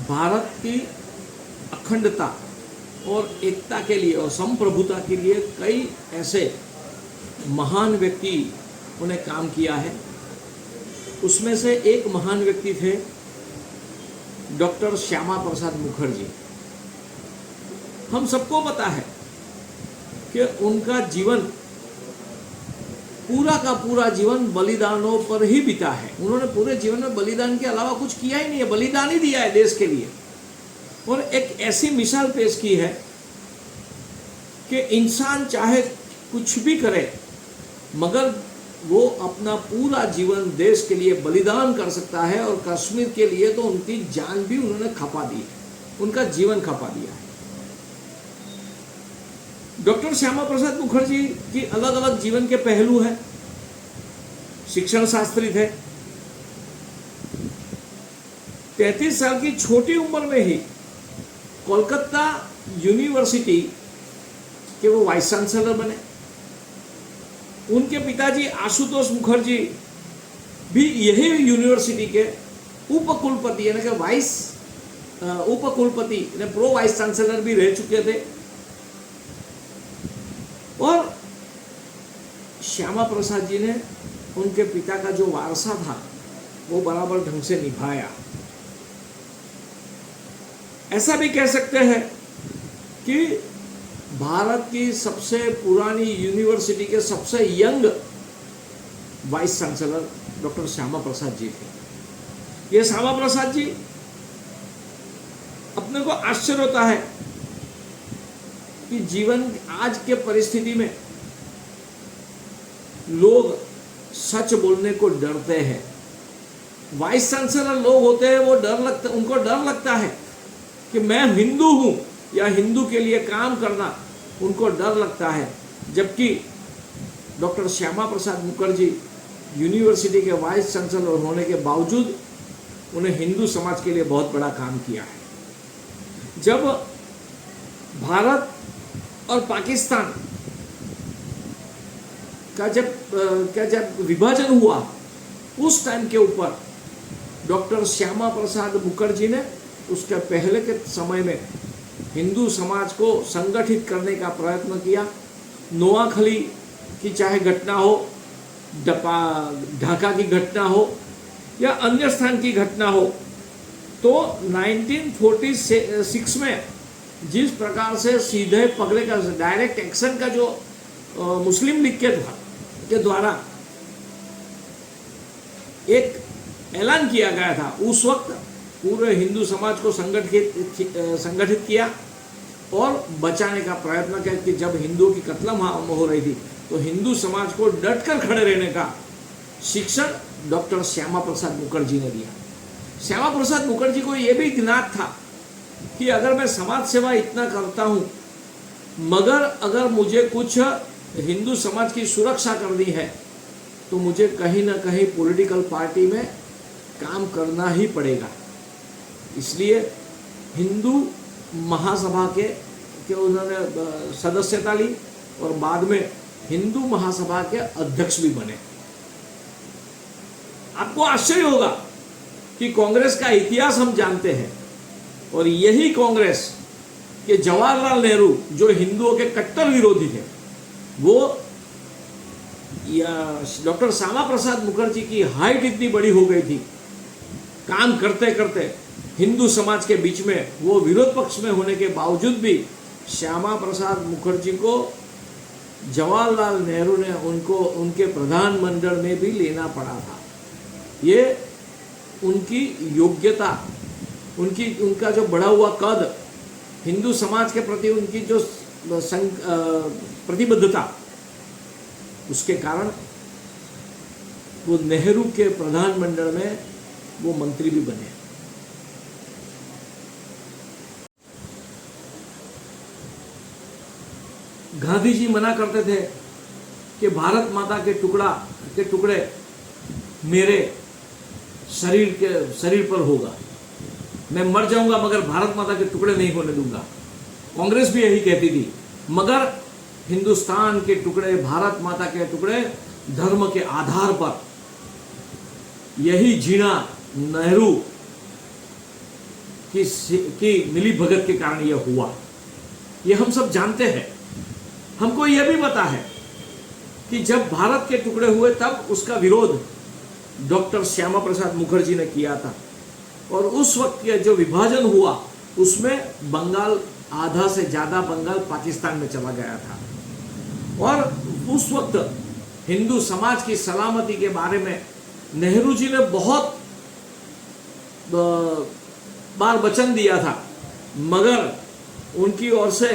भारत की अखंडता और एकता के लिए और संप्रभुता के लिए कई ऐसे महान व्यक्ति उन्हें काम किया है। उसमें से एक महान व्यक्ति थे डॉक्टर श्यामा प्रसाद मुखर्जी। हम सबको पता है कि उनका जीवन पूरा का पूरा जीवन बलिदानों पर ही बीता है। उन्होंने पूरे जीवन में बलिदान के अलावा कुछ किया ही नहीं है, बलिदान ही दिया है देश के लिए। और एक ऐसी मिसाल पेश की है कि इंसान चाहे कुछ भी करे मगर वो अपना पूरा जीवन देश के लिए बलिदान कर सकता है। और कश्मीर के लिए तो उनकी जान भी उन्होंने खपा दी है, उनका जीवन खपा दिया है। डॉक्टर श्यामा प्रसाद मुखर्जी की अलग अलग जीवन के पहलू हैं। शिक्षण शास्त्री थे। 33 साल की छोटी उम्र में ही कोलकाता यूनिवर्सिटी के वो वाइस चांसलर बने। उनके पिताजी आशुतोष मुखर्जी भी यही यूनिवर्सिटी के उपकुलपति यानी कि वाइस उपकुलपति यानी प्रो वाइस चांसलर भी रह चुके थे। और श्यामा प्रसाद जी ने उनके पिता का जो वारसा था वो बराबर ढंग से निभाया। ऐसा भी कह सकते हैं कि भारत की सबसे पुरानी यूनिवर्सिटी के सबसे young vice chancellor doctor Shyama Prasad ji थे। ये श्यामा प्रसाद जी, अपने को आश्चर्य होता है कि जीवन आज के परिस्थिति में लोग सच बोलने को डरते हैं। वाइस चांसलर लोग होते हैं वो उनको डर लगता है कि मैं हिंदू हूं या हिंदू के लिए काम करना उनको डर लगता है। जबकि डॉक्टर श्यामा प्रसाद मुखर्जी यूनिवर्सिटी के वाइस चांसलर होने के बावजूद उन्हें हिंदू समाज के लिए बहुत बड़ा काम किया है। जब भारत और पाकिस्तान का जब विभाजन हुआ उस टाइम के ऊपर डॉक्टर श्यामा प्रसाद मुखर्जी ने उसके पहले के समय में हिंदू समाज को संगठित करने का प्रयत्न किया। नोआखली की चाहे घटना हो, ढाका की घटना हो या अन्य स्थान की घटना हो, तो 1946 में जिस प्रकार से सीधे पकड़े का डायरेक्ट एक्शन का जो मुस्लिम लीग के द्वारा एक ऐलान किया गया था, उस वक्त पूरे हिंदू समाज को संगठित किया और बचाने का प्रयत्न किया कि जब हिंदुओं की कत्ल हो रही थी तो हिंदू समाज को डटकर खड़े रहने का शिक्षण डॉक्टर श्यामा प्रसाद मुखर्जी ने दिया। श्यामा प्रसाद मुखर्जी को यह भी ज्ञात था कि अगर मैं समाज सेवा इतना करता हूं मगर अगर मुझे कुछ हिंदू समाज की सुरक्षा करनी है तो मुझे कहीं ना कहीं पॉलिटिकल पार्टी में काम करना ही पड़ेगा। इसलिए हिंदू महासभा के उन्होंने सदस्यता ली और बाद में हिंदू महासभा के अध्यक्ष भी बने। आपको आश्चर्य होगा कि कांग्रेस का इतिहास हम जानते हैं और यही कांग्रेस के जवाहरलाल नेहरू जो हिंदुओं के कट्टर विरोधी थे, वो डॉक्टर श्यामा प्रसाद मुखर्जी की हाइट इतनी बड़ी हो गई थी, काम करते करते हिंदू समाज के बीच में वो विरोध पक्ष में होने के बावजूद भी श्यामा प्रसाद मुखर्जी को जवाहरलाल नेहरू ने उनके प्रधानमंडल में भी लेना पड़ा था। ये उनकी योग्यता, उनका जो बढ़ा हुआ कद, हिंदू समाज के प्रति उनकी जो प्रतिबद्धता, उसके कारण वो नेहरू के प्रधानमंडल में वो मंत्री भी बने। गांधी जी मना करते थे कि भारत माता के टुकड़े मेरे शरीर पर होगा, मैं मर जाऊंगा मगर भारत माता के टुकड़े नहीं होने दूंगा। कांग्रेस भी यही कहती थी, मगर हिंदुस्तान के टुकड़े, भारत माता के टुकड़े धर्म के आधार पर यही जीना नेहरू की मिली भगत के कारण यह हुआ, ये हम सब जानते हैं। हमको यह भी पता है कि जब भारत के टुकड़े हुए तब उसका विरोध डॉक्टर श्यामा प्रसाद मुखर्जी ने किया था, और उस वक्त के जो विभाजन हुआ उसमें बंगाल, आधा से ज़्यादा बंगाल पाकिस्तान में चला गया था। और उस वक्त हिंदू समाज की सलामती के बारे में नेहरू जी ने बहुत बार वचन दिया था, मगर उनकी ओर से,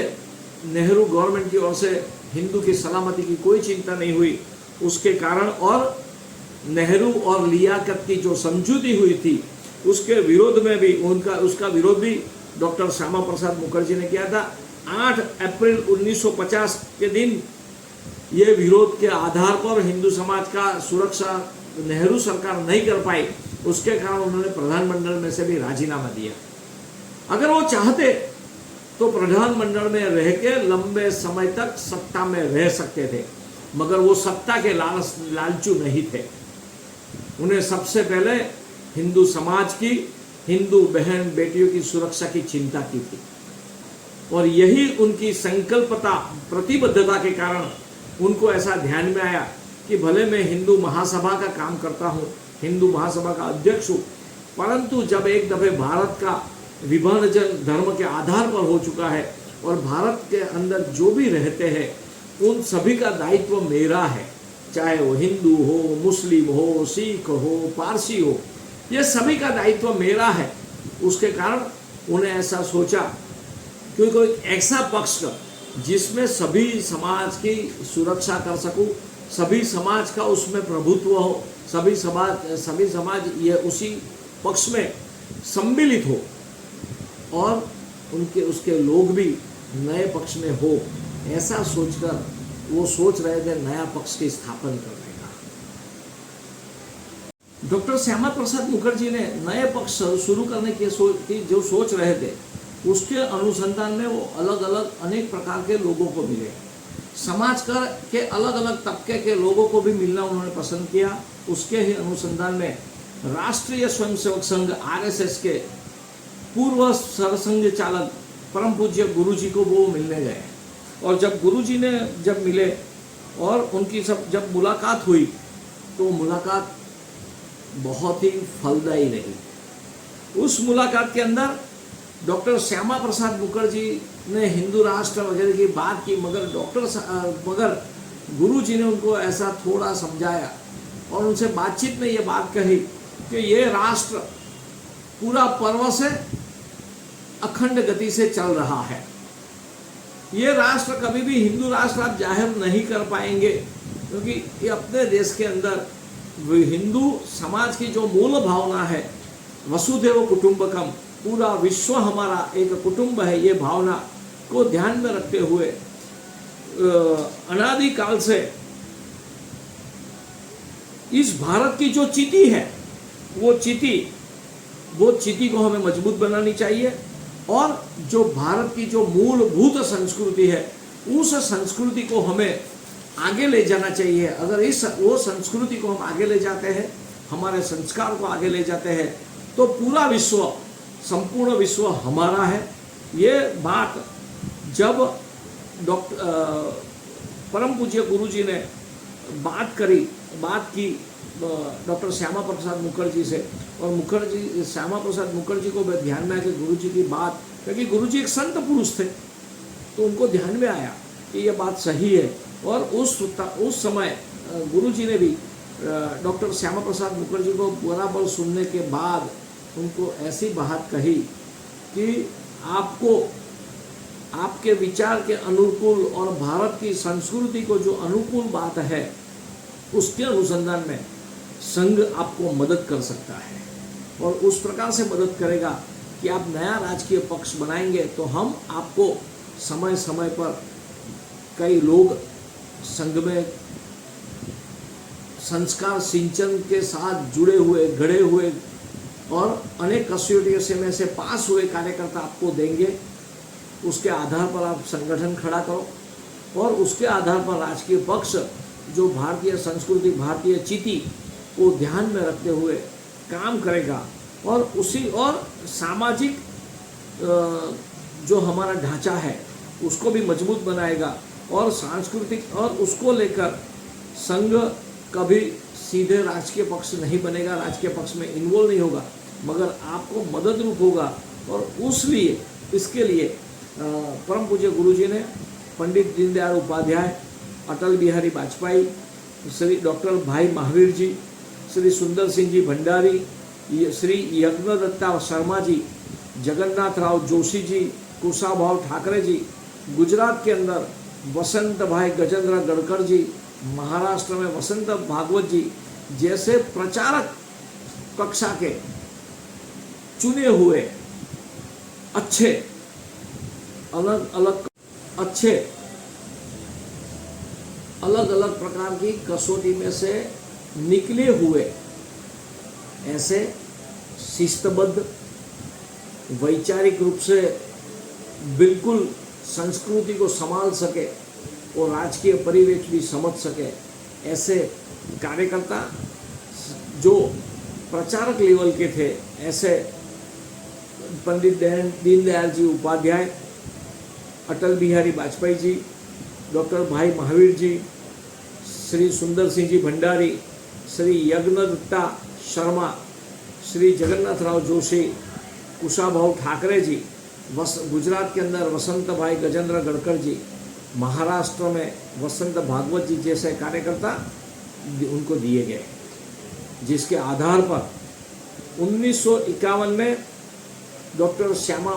नेहरू गवर्नमेंट की ओर से हिंदू की सलामती की कोई चिंता नहीं हुई। उसके कारण, और नेहरू और लियाकत की जो समझौती हुई थी उसके विरोध में भी उसका विरोध भी डॉक्टर श्यामा प्रसाद मुखर्जी ने किया था। 8 अप्रैल 1950 के दिन ये विरोध के आधार पर हिंदू समाज का सुरक्षा नेहरू सरकार नहीं कर पाई, उसके कारण उन्होंने प्रधानमंडल में से भी राजीनामा दिया। अगर वो चाहते तो प्रधानमंडल में रह के लंबे समय तक सत्ता में रह सकते थे, मगर वो सत्ता के लालचू नहीं थे। उन्हें सबसे पहले हिंदू समाज की, हिंदू बहन बेटियों की सुरक्षा की चिंता की थी, और यही उनकी संकल्पता, प्रतिबद्धता के कारण उनको ऐसा ध्यान में आया कि भले मैं हिंदू महासभा का काम करता हूँ, हिंदू महासभा का अध्यक्ष हूँ, परंतु जब एक दफे भारत का विभाजन धर्म के आधार पर हो चुका है और भारत के अंदर जो भी रहते हैं उन सभी का दायित्व मेरा है, चाहे वो हिंदू हो, मुस्लिम हो, सिख हो, पारसी हो, ये सभी का दायित्व मेरा है। उसके कारण उन्हें ऐसा सोचा कि कोई ऐसा पक्ष जिसमें सभी समाज की सुरक्षा कर सकूं, सभी समाज का उसमें प्रभुत्व हो, सभी समाज ये उसी पक्ष में सम्मिलित हो, और उसके लोग भी नए पक्ष में हो, ऐसा सोचकर वो सोच रहे थे नया पक्ष की स्थापना करने का। डॉक्टर श्यामा प्रसाद मुखर्जी ने नए पक्ष शुरू करने की जो सोच रहे थे, उसके अनुसंधान में वो अलग अलग अनेक प्रकार के लोगों को मिले। समाज के अलग अलग तबके के लोगों को भी मिलना उन्होंने पसंद किया। उसके ही अनुसंधान में राष्ट्रीय स्वयंसेवक संघ RSS के पूर्व सरसंघ चालक परम पूज्य गुरुजी को वो मिलने गए, और जब गुरुजी ने जब मिले और उनकी जब मुलाकात हुई तो मुलाकात बहुत ही फलदायी रही। उस मुलाकात के अंदर डॉक्टर श्यामा प्रसाद मुखर्जी ने हिंदू राष्ट्र वगैरह की बात की, मगर गुरुजी ने उनको ऐसा थोड़ा समझाया और उनसे बातचीत में ये बात कही कि ये राष्ट्र पूरा पर्व से अखंड गति से चल रहा है। ये राष्ट्र कभी भी हिंदू राष्ट्र आप जाहिर नहीं कर पाएंगे, क्योंकि ये अपने देश के अंदर हिंदू समाज की जो मूल भावना है, वसुधैव कुटुंबकम, पूरा विश्व हमारा एक कुटुंब है, ये भावना को ध्यान में रखते हुए अनादि काल से इस भारत की जो चिति है, वो चिति को हमें मजबूत बनानी चाहिए, और जो भारत की जो मूलभूत संस्कृति है उस संस्कृति को हमें आगे ले जाना चाहिए। अगर वो संस्कृति को हम आगे ले जाते हैं, हमारे संस्कार को आगे ले जाते हैं, तो पूरा विश्व, संपूर्ण विश्व हमारा है। ये बात जब परम पूज्य गुरुजी ने बात की डॉक्टर श्यामा प्रसाद मुखर्जी से, और श्यामा प्रसाद मुखर्जी को ध्यान में आया कि गुरुजी की बात, क्योंकि गुरुजी एक संत पुरुष थे, तो उनको ध्यान में आया कि ये बात सही है। और उस समय गुरुजी ने भी डॉक्टर श्यामा प्रसाद मुखर्जी को बराबर सुनने के बाद उनको ऐसी बात कही कि आपको आपके विचार के अनुकूल और भारत की संस्कृति को जो अनुकूल बात है, उसके अनुसंधान में संघ आपको मदद कर सकता है, और उस प्रकार से मदद करेगा कि आप नया राजकीय पक्ष बनाएंगे तो हम आपको समय समय पर कई लोग संघ में संस्कार सिंचन के साथ जुड़े हुए, गढ़े हुए और अनेक कसौटियों में से पास हुए कार्यकर्ता आपको देंगे। उसके आधार पर आप संगठन खड़ा करो, और उसके आधार पर राजकीय पक्ष जो भारतीय संस्कृति, भारतीय चिति को ध्यान में रखते हुए काम करेगा, और सामाजिक जो हमारा ढांचा है उसको भी मजबूत बनाएगा और सांस्कृतिक और उसको लेकर संघ कभी सीधे राजकीय पक्ष नहीं बनेगा, राजकीय पक्ष में इन्वॉल्व नहीं होगा, मगर आपको मदद रूप होगा। और इसके लिए परम पूज्य गुरुजी ने पंडित दीनदयाल उपाध्याय, अटल बिहारी वाजपेयी, श्री डॉक्टर भाई महावीर जी, श्री सुंदर सिंह जी भंडारी, श्री यज्ञदत्ता शर्मा जी, जगन्नाथ राव जोशी जी, कुशाभाऊ ठाकरे जी, गुजरात के अंदर वसंत भाई गजेंद्र गडकर जी, महाराष्ट्र में वसंत भागवत जी जैसे प्रचारक कक्षा के चुने हुए अच्छे अलग अलग प्रकार की कसौटी में से निकले हुए ऐसे शिस्तबद्ध, वैचारिक रूप से बिल्कुल संस्कृति को संभाल सके और राजकीय परिवेश भी समझ सके, ऐसे कार्यकर्ता जो प्रचारक लेवल के थे, ऐसे पंडित दीनदयाल जी उपाध्याय, अटल बिहारी वाजपेयी जी, डॉक्टर भाई महावीर जी, श्री सुंदर सिंह जी भंडारी, श्री यज्ञदत्ता शर्मा, श्री जगन्नाथ राव जोशी, कुशाभाऊ ठाकरे जी, गुजरात के अंदर वसंत भाई गजेंद्र गडकर जी, महाराष्ट्र में वसंत भागवत जी जैसे कार्यकर्ता उनको दिए गए, जिसके आधार पर 1951 में डॉक्टर श्यामा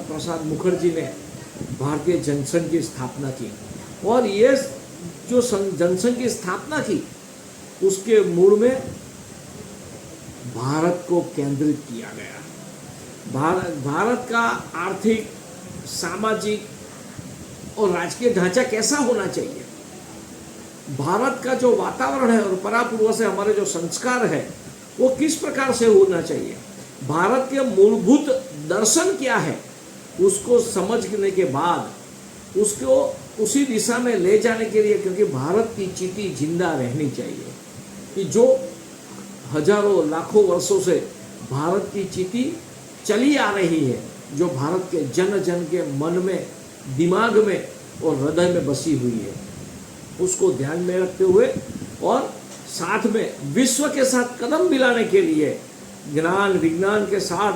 प्रसाद मुखर्जी ने भारतीय जनसंघ की स्थापना की। और ये जो जनसंघ की स्थापना की उसके मूल में भारत को केंद्रित किया गया। भारत का आर्थिक, सामाजिक और राजकीय ढांचा कैसा होना चाहिए, भारत का जो वातावरण है और परापूर्व से हमारे जो संस्कार है वो किस प्रकार से होना चाहिए, भारत के मूलभूत दर्शन क्या है, उसको समझने के बाद उसको उसी दिशा में ले जाने के लिए, क्योंकि भारत की चींटी जिंदा रहनी चाहिए कि जो हजारों लाखों वर्षों से भारत की चींटी चली आ रही है, जो भारत के जन जन के मन में, दिमाग में और हृदय में बसी हुई है, उसको ध्यान में रखते हुए और साथ में विश्व के साथ कदम मिलाने के लिए ज्ञान विज्ञान के साथ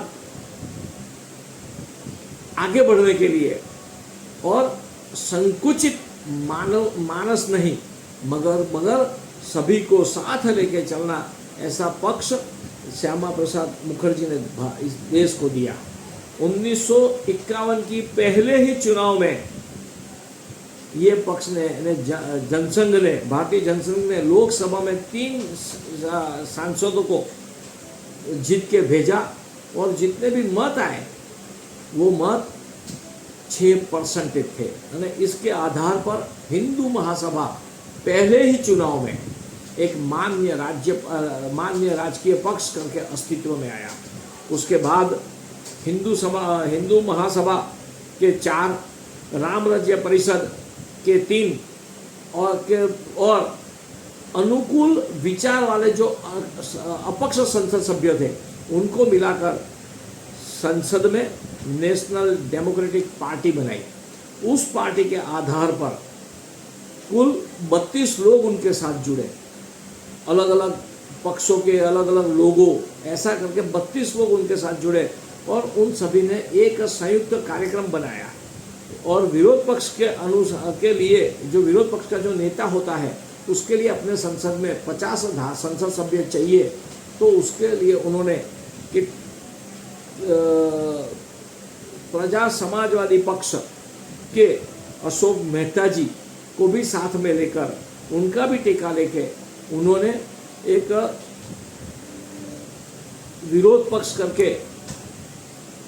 आगे बढ़ने के लिए और संकुचित मानस नहीं मगर सभी को साथ लेके चलना, ऐसा पक्ष श्यामा प्रसाद मुखर्जी ने इस देश को दिया। 1951 की पहले ही चुनाव में ये पक्ष ने जनसंघ ने, भारतीय जनसंघ ने लोकसभा में 3 सांसदों को जीत के भेजा और जितने भी मत आए वो मत 6% थे। इसके आधार पर हिंदू महासभा पहले ही चुनाव में एक मान्य राजकीय पक्ष करके अस्तित्व में आया। उसके बाद हिंदू महासभा के 4, राम राज्य परिषद के 3 और अनुकूल विचार वाले जो अपक्ष संसद सभ्य थे उनको मिलाकर संसद में नेशनल डेमोक्रेटिक पार्टी बनाई। उस पार्टी के आधार पर कुल 32 लोग उनके साथ जुड़े, अलग अलग पक्षों के अलग अलग लोगों, ऐसा करके 32 लोग उनके साथ जुड़े और उन सभी ने एक संयुक्त कार्यक्रम बनाया। और विरोध पक्ष के लिए, जो विरोध पक्ष का जो नेता होता है उसके लिए अपने संसद में 50 संसद सभ्य चाहिए, तो उसके लिए उन्होंने कि प्रजा समाजवादी पक्ष के अशोक मेहता जी को भी साथ में लेकर, उनका भी टेका लेके उन्होंने एक विरोध पक्ष करके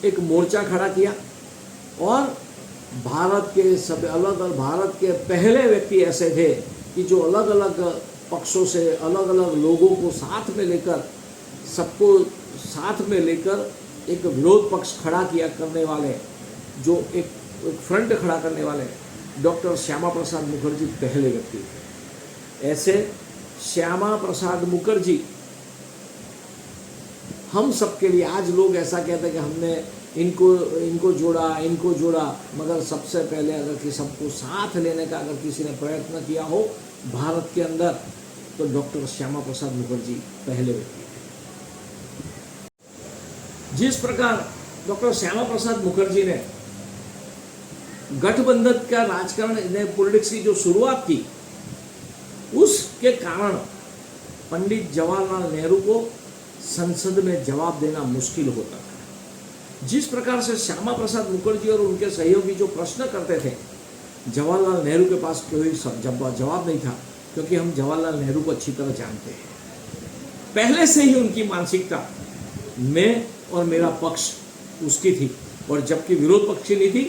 एक मोर्चा खड़ा किया। और भारत के पहले व्यक्ति ऐसे थे कि जो अलग अलग पक्षों से अलग अलग लोगों को साथ में लेकर, सबको साथ में लेकर एक विरोध पक्ष खड़ा किया करने वाले, जो एक फ्रंट खड़ा करने वाले डॉक्टर श्यामा प्रसाद मुखर्जी पहले व्यक्ति थे। ऐसे श्यामा प्रसाद मुखर्जी हम सबके लिए। आज लोग ऐसा कहते हैं कि हमने इनको जोड़ा, मगर सबसे पहले अगर कि सबको साथ लेने का अगर किसी ने प्रयत्न किया हो भारत के अंदर, तो डॉक्टर श्यामा प्रसाद मुखर्जी पहले व्यक्ति थे। जिस प्रकार डॉक्टर श्यामा प्रसाद मुखर्जी ने गठबंधन का राजकारण ने पॉलिटिक्स की जो शुरुआत की, उसके कारण पंडित जवाहरलाल नेहरू को संसद में जवाब देना मुश्किल होता था। जिस प्रकार से श्यामा प्रसाद मुखर्जी और उनके सहयोगी जो प्रश्न करते थे, जवाहरलाल नेहरू के पास कोई जवाब नहीं था, क्योंकि हम जवाहरलाल नेहरू को अच्छी तरह जानते हैं। पहले से ही उनकी मानसिकता मैं और मेरा पक्ष उसकी थी, और जबकि विरोध पक्ष की नहीं थी,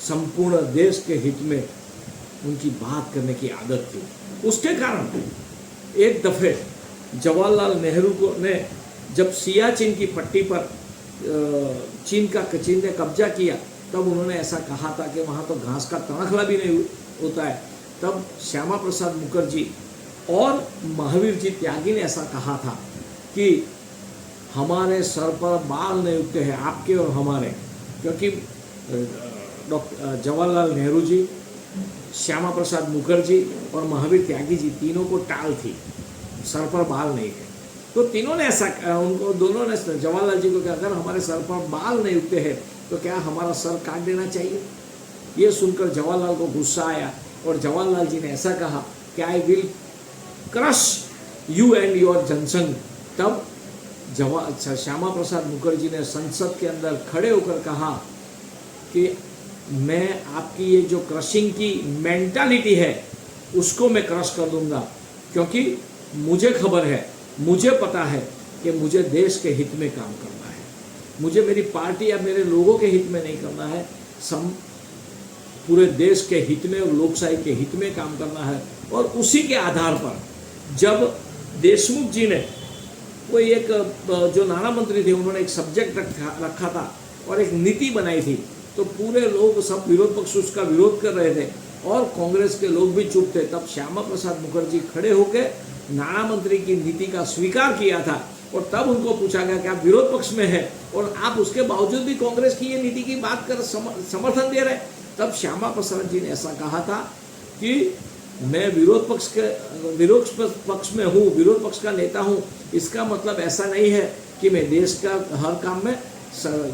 संपूर्ण देश के हित में उनकी बात करने की आदत थी। उसके कारण एक दफे जवाहरलाल नेहरू को ने जब सियाचिन की पट्टी पर चीन ने कब्जा किया, तब उन्होंने ऐसा कहा था कि वहाँ तो घास का तनखला भी नहीं होता है। तब श्यामा प्रसाद मुखर्जी और महावीर जी त्यागी ने ऐसा कहा था कि हमारे सर पर बाल नहीं उगते हैं, आपके और हमारे, क्योंकि डॉक्टर जवाहरलाल नेहरू जी, श्यामा प्रसाद मुखर्जी और महावीर त्यागी जी तीनों को टाल थी, सर पर बाल नहीं है। तो तीनों ने ऐसा, उनको दोनों ने जवाहरलाल जी को कहा, अगर हमारे सर पर बाल नहीं उगते हैं तो क्या हमारा सर काट देना चाहिए। ये सुनकर जवाहरलाल को गुस्सा आया और जवाहरलाल जी ने ऐसा कहा कि I will crush you and your Jana Sangh. तब श्यामा प्रसाद मुखर्जी ने संसद के अंदर खड़े होकर कहा कि मैं आपकी ये जो क्रशिंग की मेंटालिटी है उसको मैं क्रश कर दूंगा, क्योंकि मुझे खबर है, मुझे पता है कि मुझे देश के हित में काम करना है, मुझे मेरी पार्टी या मेरे लोगों के हित में नहीं करना है, पूरे देश के हित में और लोकशाही के हित में काम करना है। और उसी के आधार पर जब देशमुख जी ने कोई एक जो नाना मंत्री थे, उन्होंने एक सब्जेक्ट रखा था और एक नीति बनाई थी, तो पूरे लोग सब विरोध पक्ष उसका विरोध कर रहे थे और कांग्रेस के लोग भी चुप थे। तब श्यामा प्रसाद मुखर्जी खड़े होकर नाना मंत्री की नीति का स्वीकार किया था, और तब उनको पूछा गया कि आप विरोध पक्ष में हैं और आप उसके बावजूद भी कांग्रेस की ये नीति की बात कर समर्थन दे रहे। तब श्यामा प्रसाद जी ने ऐसा कहा था कि मैं विरोध पक्ष में हूँ, विरोध पक्ष का नेता हूँ, इसका मतलब ऐसा नहीं है कि मैं देश का हर काम में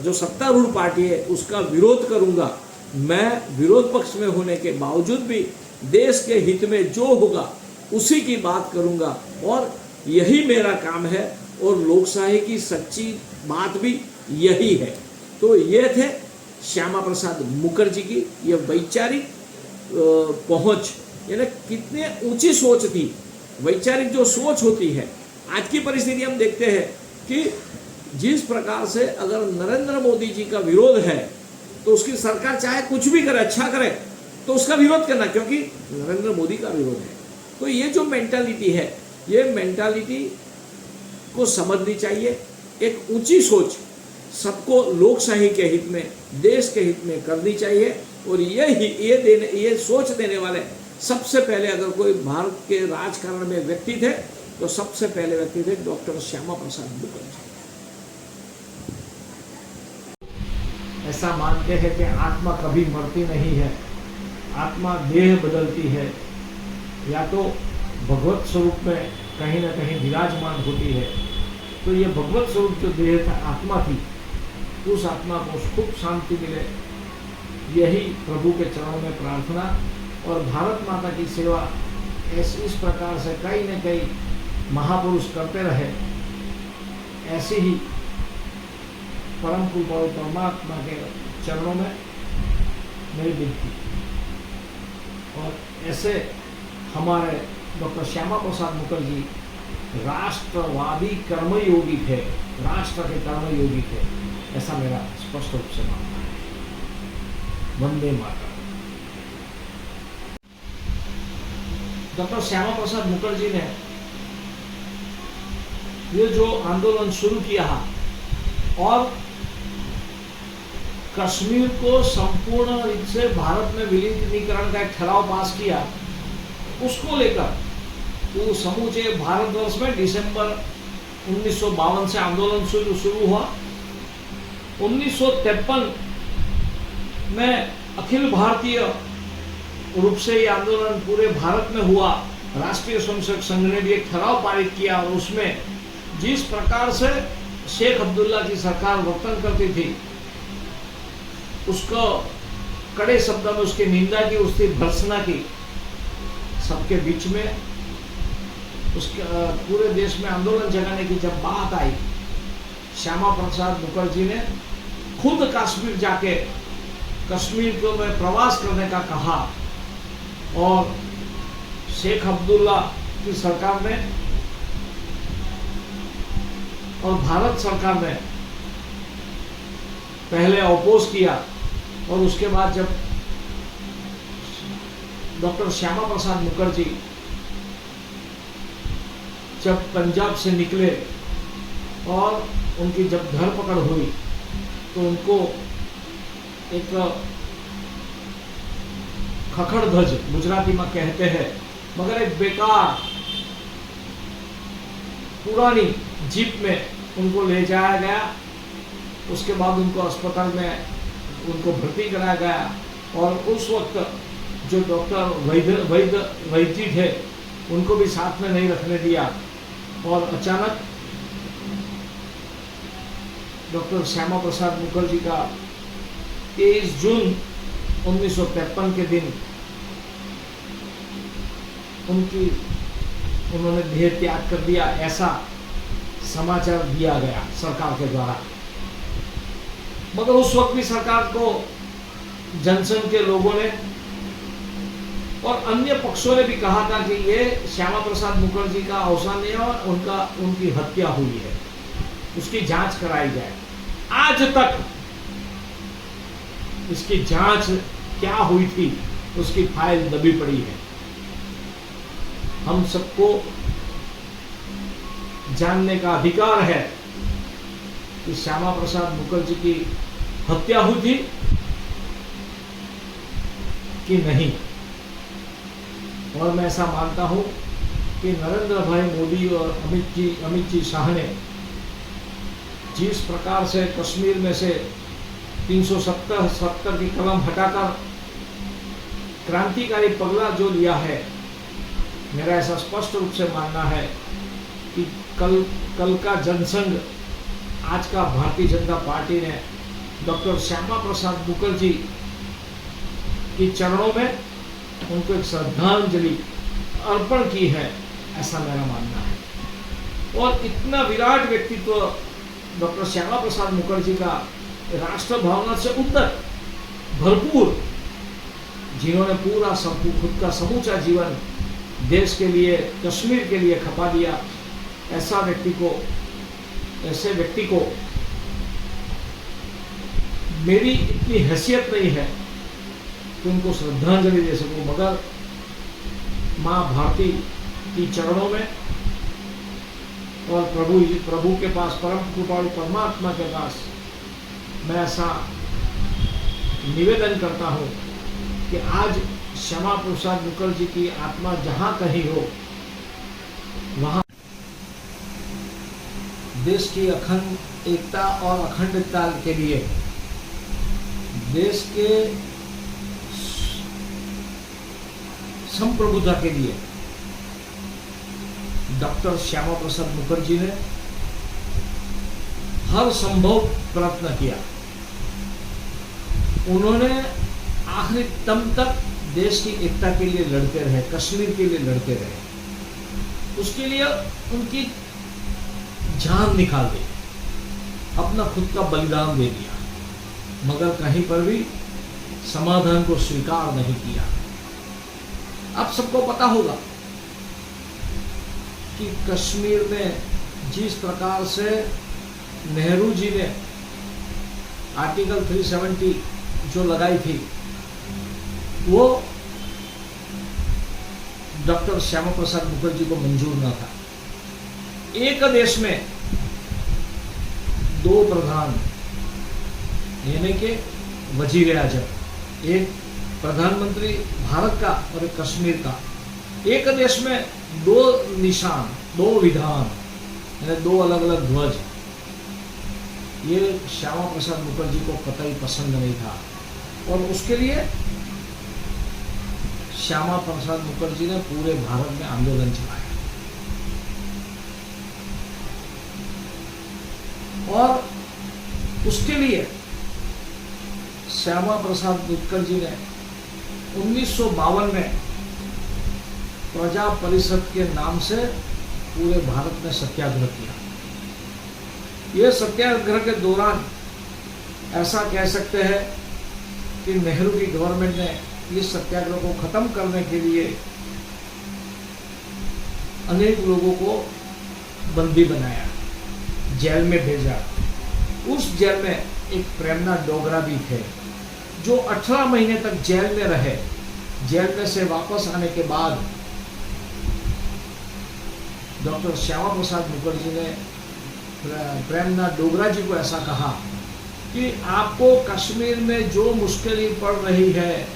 जो सत्तारूढ़ पार्टी है उसका विरोध करूंगा। मैं विरोध पक्ष में होने के बावजूद भी देश के हित में जो होगा उसी की बात करूंगा, और यही मेरा काम है, और लोकशाही की सच्ची बात भी यही है। तो ये थे श्यामा प्रसाद मुखर्जी की ये वैचारिक पहुंच, यानी कितने ऊंची सोच थी। वैचारिक जो सोच होती है, आज की परिस्थिति हम देखते हैं कि जिस प्रकार से अगर नरेंद्र मोदी जी का विरोध है तो उसकी सरकार चाहे कुछ भी करे, अच्छा करे, तो उसका विरोध करना, क्योंकि नरेंद्र मोदी का विरोध है। तो ये जो मेंटालिटी है, ये मेंटालिटी को समझनी चाहिए। एक ऊंची सोच सबको लोकशाही के हित में, देश के हित में करनी चाहिए, और ये सोच देने वाले सबसे पहले अगर कोई भारत के राजकारण में व्यक्ति थे तो सबसे पहले व्यक्ति थे डॉक्टर श्यामा प्रसाद मुखर्जी। ऐसा मानते हैं कि आत्मा कभी मरती नहीं है, आत्मा देह बदलती है, या तो भगवत स्वरूप में कहीं ना कहीं विराजमान होती है। तो ये भगवत स्वरूप जो देह था, आत्मा थी, उस आत्मा को खूब शांति मिले, यही प्रभु के चरणों में प्रार्थना। और भारत माता की सेवा इस प्रकार से कहीं न कहीं महापुरुष करते रहे, ऐसे ही परम कृपालु परमात्मा के चरणों में मेरी विनती। और ऐसे हमारे डॉक्टर श्यामा प्रसाद मुखर्जी राष्ट्रवादी कर्मयोगी थे, राष्ट्र के कर्मयोगी थे, ऐसा मेरा स्पष्ट रूप से मानना है। वंदे मातरम। डॉक्टर श्यामा प्रसाद मुखर्जी ने ये जो आंदोलन शुरू किया और कश्मीर को संपूर्ण रूप से भारत में विलीनीकरण का एक ठराव पास किया, उसको लेकर वो समूचे भारतवर्ष में दिसंबर 1952 से आंदोलन शुरू हुआ। 1953 में अखिल भारतीय रूप से ये आंदोलन पूरे भारत में हुआ। राष्ट्रीय स्वयंसेवक संघ ने भी एक ठराव पारित किया और उसमें जिस प्रकार से शेख अब्दुल्ला की सरकार वर्तन करती थी उसको कड़े शब्दों में उसकी निंदा की, उसकी भर्त्सना की। सबके बीच में उसके पूरे देश में आंदोलन जगाने की जब बात आई, श्यामा प्रसाद मुखर्जी ने खुद कश्मीर जाके कश्मीर को में प्रवास करने का कहा और शेख अब्दुल्ला की सरकार ने और भारत सरकार ने पहले अपोज किया और उसके बाद जब डॉक्टर श्यामा प्रसाद मुखर्जी जब पंजाब से निकले और उनकी जब धरपकड़ हुई तो उनको एक खखड़ध्वज गुजराती में कहते हैं, मगर एक बेकार पुरानी जीप में उनको ले जाया गया। उसके बाद उनको अस्पताल में उनको भर्ती कराया गया और उस वक्त जो डॉक्टर वैद्य थे उनको भी साथ में नहीं रखने दिया और अचानक डॉक्टर श्यामा प्रसाद मुखर्जी का 23 जून 1953 के दिन उन्होंने देह त्याग कर दिया, ऐसा समाचार दिया गया सरकार के द्वारा। मगर उस वक्त भी सरकार को जनसंघ के लोगों ने और अन्य पक्षों ने भी कहा था कि ये श्यामा प्रसाद मुखर्जी का अवसान नहीं है और उनकी हत्या हुई है, उसकी जांच कराई जाए। आज तक इसकी जांच क्या हुई थी उसकी फाइल दबी पड़ी है। हम सबको जानने का अधिकार है कि श्यामा प्रसाद मुखर्जी की हत्या हुई थी कि नहीं। और मैं ऐसा मानता हूं कि नरेंद्र भाई मोदी और अमित जी शाह ने जिस प्रकार से कश्मीर में से 370 की कलम हटाकर क्रांतिकारी पगला जो लिया है, मेरा ऐसा स्पष्ट रूप से मानना है कि कल का जनसंघ, आज का भारतीय जनता पार्टी ने डॉक्टर श्यामा प्रसाद मुखर्जी के चरणों में उनको एक श्रद्धांजलि अर्पण की है, ऐसा मेरा मानना है। और इतना विराट व्यक्तित्व डॉक्टर श्यामा प्रसाद मुखर्जी का, राष्ट्र भावना से उन्नत, भरपूर, जिन्होंने पूरा खुद का समूचा जीवन देश के लिए, कश्मीर के लिए खपा दिया, ऐसे व्यक्ति को मेरी इतनी हैसियत नहीं है कि उनको श्रद्धांजलि दे सकूं, मगर माँ भारती की चरणों में और प्रभु के पास, परम कृपालु परमात्मा के पास मैं ऐसा निवेदन करता हूं कि आज श्यामा प्रसाद मुखर्जी की आत्मा जहां कहीं हो, वहां देश की अखंड एकता और अखंडता के लिए, देश के संप्रभुता के लिए डॉक्टर श्यामा प्रसाद मुखर्जी ने हर संभव प्रयत्न किया। उन्होंने आखिरी दम तक देश की एकता के लिए लड़ते रहे, कश्मीर के लिए लड़ते रहे, उसके लिए उनकी जान निकाल दी, अपना खुद का बलिदान दे दिया, मगर कहीं पर भी समाधान को स्वीकार नहीं किया। अब सबको पता होगा कि कश्मीर में जिस प्रकार से नेहरू जी ने आर्टिकल 370 जो लगाई थी, वो डॉक्टर श्यामा प्रसाद मुखर्जी को मंजूर न था। एक देश में दो प्रधान, यानी कि वजीर आजम, एक प्रधानमंत्री भारत का और एक कश्मीर का, एक देश में दो निशान, दो विधान, यानी दो अलग अलग ध्वज, ये श्यामा प्रसाद मुखर्जी को कतई पसंद नहीं था और उसके लिए श्यामा प्रसाद मुखर्जी ने पूरे भारत में आंदोलन चलाया और उसके लिए श्यामा प्रसाद मुखर्जी ने 1952 में प्रजा परिषद के नाम से पूरे भारत में सत्याग्रह किया। यह सत्याग्रह के दौरान ऐसा कह सकते हैं कि नेहरू की गवर्नमेंट ने इस सत्याग्रह को खत्म करने के लिए अनेक लोगों को बंदी बनाया, जेल में भेजा। उस जेल में एक प्रेमनाथ डोगरा भी थे जो 18 महीने तक जेल में रहे। जेल में से वापस आने के बाद डॉक्टर श्यामा प्रसाद मुखर्जी ने प्रेमनाथ डोगरा जी को ऐसा कहा कि आपको कश्मीर में जो मुश्किलें पड़ रही है,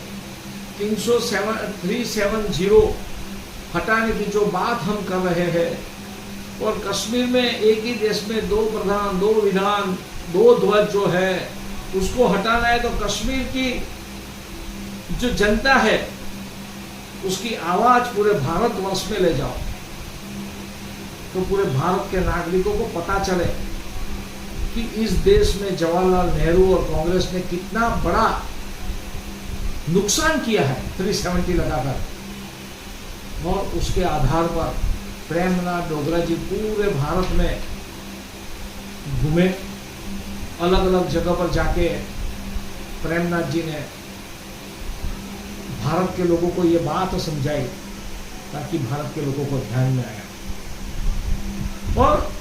370 हटाने की जो बात हम कर रहे हैं और कश्मीर में एक ही देश में 2 प्रधान, 2 विधान, 2 ध्वज जो है उसको हटाना है, तो कश्मीर की जो जनता है उसकी आवाज पूरे भारतवर्ष में ले जाओ, तो पूरे भारत के नागरिकों को पता चले कि इस देश में जवाहरलाल नेहरू और कांग्रेस ने कितना बड़ा नुकसान किया है 370 लगाकर। और उसके आधार पर प्रेमनाथ डोगरा जी पूरे भारत में घूमे, अलग अलग जगह पर जाके प्रेमनाथ जी ने भारत के लोगों को ये बात समझाई ताकि भारत के लोगों को ध्यान में आया। और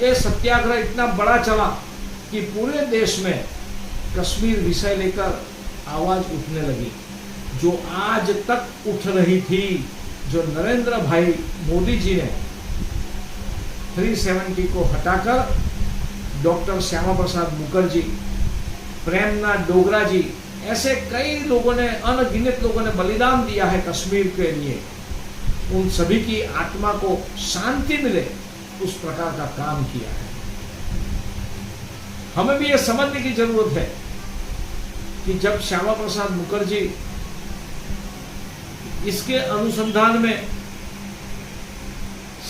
ये सत्याग्रह इतना बड़ा चला कि पूरे देश में कश्मीर विषय लेकर आवाज उठने लगी, जो आज तक उठ रही थी, जो नरेंद्र भाई मोदी जी ने 370 को हटाकर डॉक्टर श्यामा प्रसाद मुखर्जी, प्रेमनाथ डोगरा जी, ऐसे कई लोगों ने, अनगिनत लोगों ने बलिदान दिया है कश्मीर के लिए। उन सभी की आत्मा को शांति मिले, उस प्रकार का काम किया है। हमें भी यह समझने की जरूरत है कि जब श्यामा प्रसाद मुखर्जी इसके अनुसंधान में,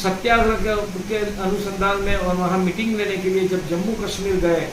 सत्याग्रह के अनुसंधान में और वहां मीटिंग लेने के लिए जब जम्मू कश्मीर गए